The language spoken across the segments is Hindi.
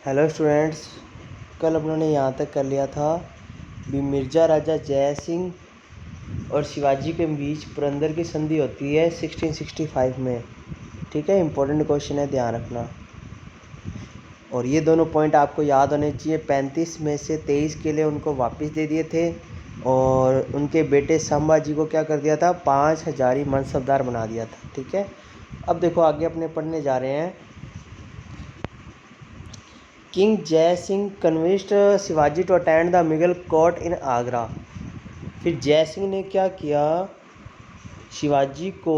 हेलो स्टूडेंट्स, कल अपनों ने यहाँ तक कर लिया था भी मिर्ज़ा राजा जय सिंह और शिवाजी के बीच पुरंदर की संधि होती है 1665 में। ठीक है, इम्पोर्टेंट क्वेश्चन है, ध्यान रखना। और ये दोनों पॉइंट आपको याद होने चाहिए। 35 में से 23 किले उनको वापस दे दिए थे और उनके बेटे संभाजी को क्या कर दिया था, 5 हजारी मनसबदार बना दिया था। ठीक है, अब देखो आगे अपने पढ़ने जा रहे हैं। King Jai Singh convinced Shivaji to attend the Mughal court in Agra. फिर जय सिंह ने क्या किया, शिवाजी को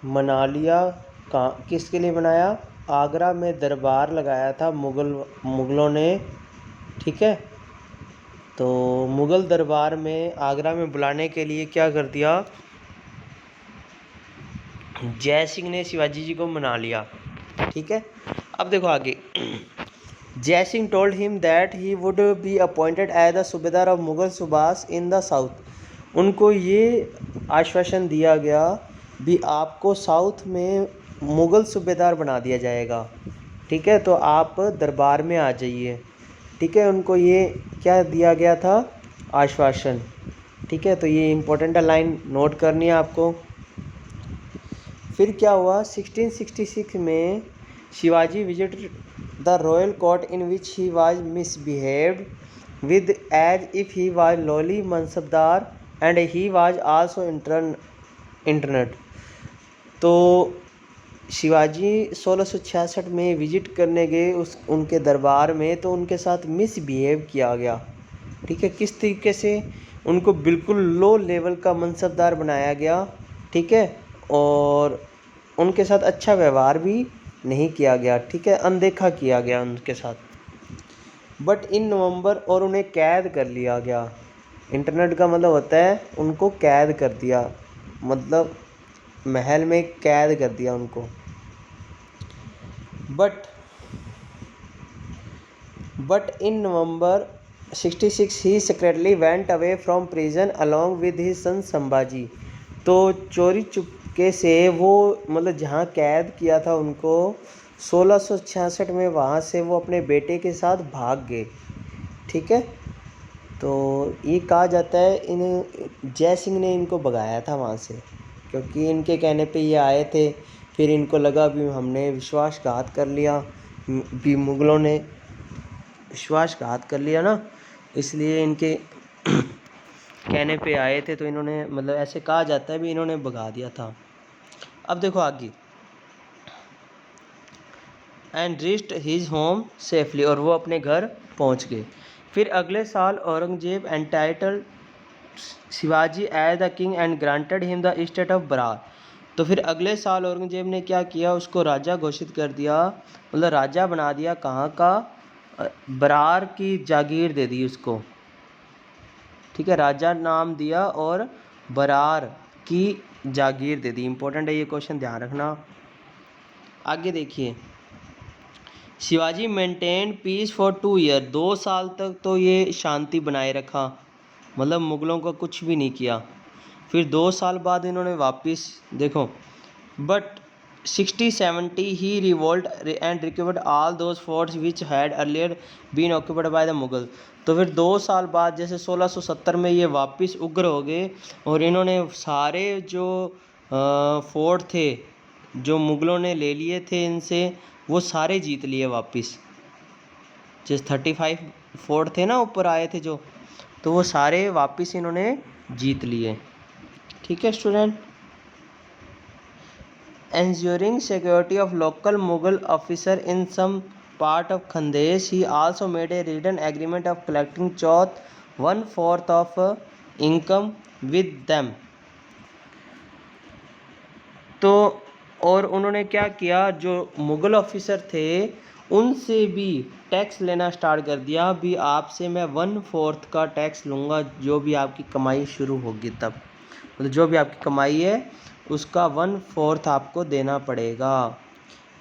मना लिया। किसके लिए बनाया, आगरा में दरबार लगाया था मुगलों ने। ठीक है, तो मुगल दरबार में आगरा में बुलाने के लिए क्या कर दिया, जय सिंह ने शिवाजी जी को मना लिया। ठीक है, अब देखो आगे। Jai Singh told him that he would be appointed as the subedar of Mughal subahs in the south. उनको ये आश्वासन दिया गया भी आपको साउथ में मुगल सूबेदार बना दिया जाएगा। ठीक है, तो आप दरबार में आ जाइए। ठीक है, उनको ये क्या दिया गया था, आश्वासन। ठीक है, तो ये इम्पोर्टेंट लाइन नोट करनी है आपको। फिर क्या हुआ, 1666 में Shivaji visit the royal court in which he was misbehaved with as if he was lowly mansabdar and he was also interned. तो शिवाजी 1666 में विजिट करने गए उनके दरबार में, तो उनके साथ मिसबिहेव किया गया। ठीक है, किस तरीके से, उनको बिल्कुल लो लेवल का मनसबदार बनाया गया। ठीक है, और उनके साथ अच्छा व्यवहार भी नहीं किया गया। ठीक है, अनदेखा किया गया उनके साथ। बट इन नवंबर, और उन्हें कैद कर लिया गया। इंटरनेट का मतलब होता है उनको कैद कर दिया, मतलब महल में कैद कर दिया उनको। But in November 66 he secretly went away from prison along with his son Sambhaji. तो चोरी चुपके से वो, मतलब जहाँ कैद किया था उनको 1666 में, वहाँ से वो अपने बेटे के साथ भाग गए। ठीक है, तो ये कहा जाता है इन जय सिंह ने इनको भगाया था वहाँ से, क्योंकि इनके कहने पे ये आए थे। फिर इनको लगा भी हमने विश्वासघात कर लिया, भी मुगलों ने विश्वासघात कर लिया ना, इसलिए इनके कहने पे आए थे। तो इन्होंने, मतलब ऐसे कहा जाता है भी इन्होंने भगा दिया था। अब देखो आगे। And reached his home safely, और वो अपने घर पहुंच गए। फिर अगले साल Aurangzeb entitled Shivaji as the king and granted him the state of Berar. तो फिर अगले साल औरंगजेब ने क्या किया, उसको राजा घोषित कर दिया, मतलब राजा बना दिया। कहाँ का, बरार की जागीर दे दी उसको। ठीक है, राजा नाम दिया और बरार की जागीर दे दी। इंपॉर्टेंट है ये क्वेश्चन, ध्यान रखना। आगे देखिए, Shivaji maintain piece for 2 year. 2 साल तक तो ये शांति बनाए रखा, मतलब मुगलों को कुछ भी नहीं किया। फिर 2 साल बाद इन्होंने वापस, देखो, but 60-70 he revolt and recovered all those forts which had earlier been occupied by the Mughal. तो फिर 2 साल बाद, जैसे 1670 में ये वापस उग्र हो गए और इन्होंने सारे जो फोर्ट थे जो मुगलों ने ले लिए थे इनसे, वो सारे जीत लिए वापस। जैसे 35 फोर्ट थे ना ऊपर आए थे जो, तो वो सारे वापस इन्होंने जीत लिए। ठीक है student. Ensuring security of local Mughal officer in some part of Khandesh, he also made a written agreement of collecting chauth 1/4 of income with them. तो और उन्होंने क्या किया, जो मुग़ल ऑफिसर थे उनसे भी टैक्स लेना स्टार्ट कर दिया। भी आपसे मैं 1/4 का टैक्स लूँगा, जो भी आपकी कमाई शुरू होगी तब, मतलब जो भी आपकी कमाई है उसका 1/4 आपको देना पड़ेगा।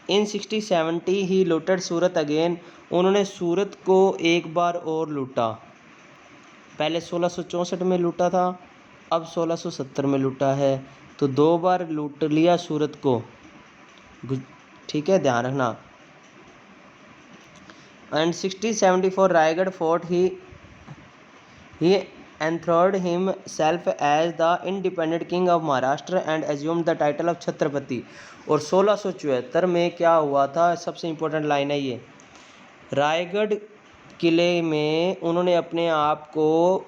इन 60-70 ही लूटेड सूरत अगेन। उन्होंने सूरत को एक बार और लूटा। पहले 1664 में लूटा था, अब 1670 में लूटा है, तो 2 बार लूट लिया सूरत को। ठीक है, ध्यान रखना। And 1674 Raigad fort he enthroned himself as the independent king of Maharashtra and assumed the title of Chhatrapati। और 1674 में क्या हुआ था, सबसे इम्पोर्टेंट लाइन है ये, रायगढ़ किले में उन्होंने अपने आप को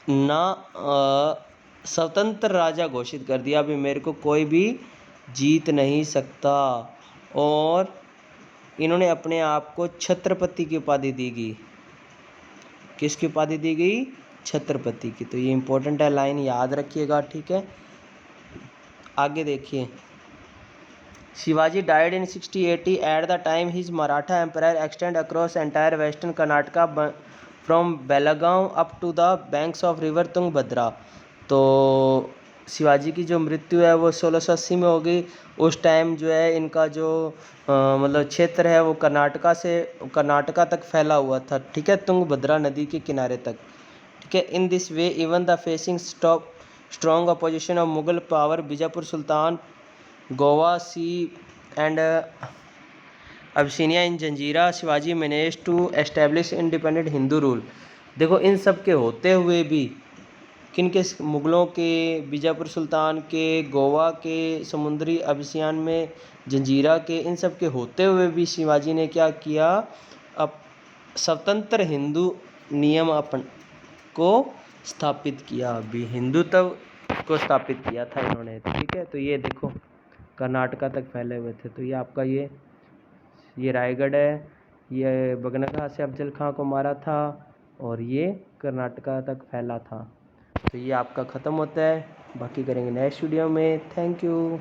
ना स्वतंत्र राजा घोषित कर दिया, अभी मेरे को कोई भी जीत नहीं सकता, और इन्होंने अपने आप को छत्रपति की उपाधि दी गई। किसकी उपाधि दी गई? छत्रपति की। तो ये इंपॉर्टेंट है, लाइन याद रखिएगा, ठीक है। आगे देखिए, Shivaji died in 1680 at the time his Maratha empire extend across entire western Karnataka from Belgaum up to the banks of river Tungabhadra. तो शिवाजी की जो मृत्यु है वो 1680 में हो गई। उस टाइम जो है इनका जो मतलब क्षेत्र है वो कर्नाटका तक फैला हुआ था, ठीक है, तुंगभद्रा नदी के किनारे तक, ठीक है। In this way even the facing strong opposition of Mughal power Bijapur sultan Goa sea and Abyssinia in Janjira, Shivaji manage to establish independent Hindu rule. देखो इन सब के होते हुए भी, किनके? मुग़लों के, बीजापुर सुल्तान के, गोवा के, समुद्री अबसियान में जंजीरा के, इन सब के होते हुए भी शिवाजी ने क्या किया? अब स्वतंत्र हिंदू नियम अपन को स्थापित किया, अभी हिंदुत्व को स्थापित किया था इन्होंने, ठीक है। तो ये देखो कर्नाटका तक फैले हुए थे। तो ये आपका ये रायगढ़ है, ये बगनगा से अफजल खां को मारा था, और ये कर्नाटका तक फैला था। तो ये आपका ख़त्म होता है, बाकी करेंगे नेक्स्ट वीडियो में। Thank you.